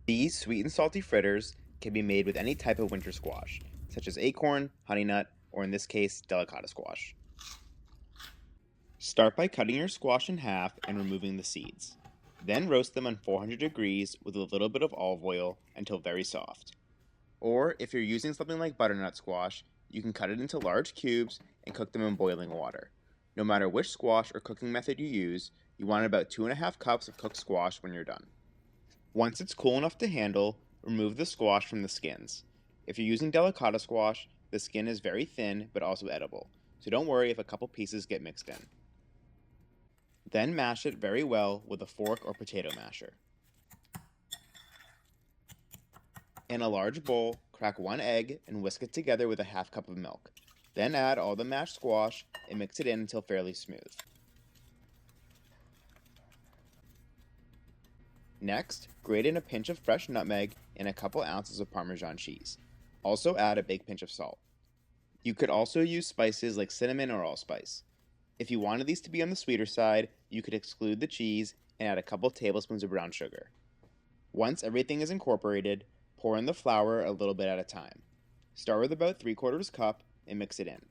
These sweet and salty fritters can be made with any type of winter squash, such as acorn, honeynut, or in this case, delicata squash. Start by cutting your squash in half and removing the seeds. Then roast them on 400 degrees with a little bit of olive oil until very soft. Or if you're using something like butternut squash, you can cut it into large cubes and cook them in boiling water. No matter which squash or cooking method you use, you want about 2.5 cups of cooked squash when you're done. Once it's cool enough to handle, remove the squash from the skins. If you're using delicata squash, the skin is very thin but also edible, so don't worry if a couple pieces get mixed in. Then mash it very well with a fork or potato masher. In a large bowl, crack 1 egg and whisk it together with a half cup of milk. Then add all the mashed squash and mix it in until fairly smooth. Next, grate in a pinch of fresh nutmeg and a couple ounces of Parmesan cheese. Also add a big pinch of salt. You could also use spices like cinnamon or allspice. If you wanted these to be on the sweeter side, you could exclude the cheese and add a couple tablespoons of brown sugar. Once everything is incorporated, pour in the flour a little bit at a time. Start with about 3/4 cup and mix it in.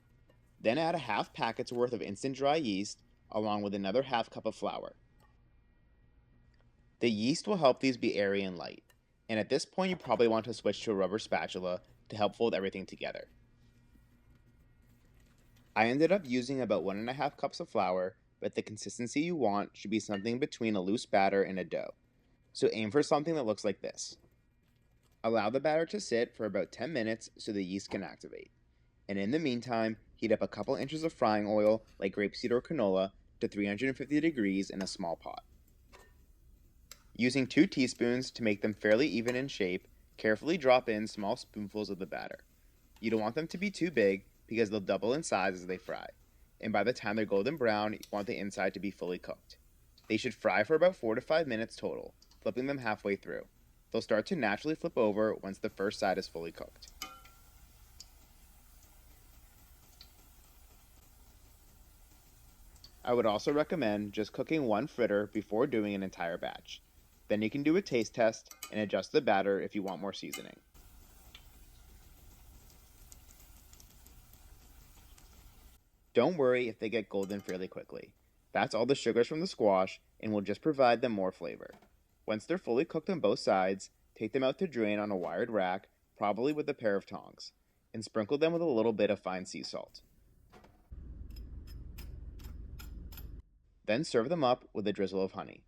Then add a half packet's worth of instant dry yeast along with another half cup of flour. The yeast will help these be airy and light, and at this point you probably want to switch to a rubber spatula to help fold everything together. I ended up using about 1.5 cups of flour, but the consistency you want should be something between a loose batter and a dough. So aim for something that looks like this. Allow the batter to sit for about 10 minutes so the yeast can activate. And in the meantime, heat up a couple inches of frying oil like grapeseed or canola to 350 degrees in a small pot. Using 2 teaspoons to make them fairly even in shape, carefully drop in small spoonfuls of the batter. You don't want them to be too big because they'll double in size as they fry, and by the time they're golden brown, you want the inside to be fully cooked. They should fry for about 4 to 5 minutes total, flipping them halfway through. They'll start to naturally flip over once the first side is fully cooked. I would also recommend just cooking one fritter before doing an entire batch. Then you can do a taste test and adjust the batter if you want more seasoning. Don't worry if they get golden fairly quickly. That's all the sugars from the squash and will just provide them more flavor. Once they're fully cooked on both sides, take them out to drain on a wired rack, probably with a pair of tongs, and sprinkle them with a little bit of fine sea salt. Then serve them up with a drizzle of honey.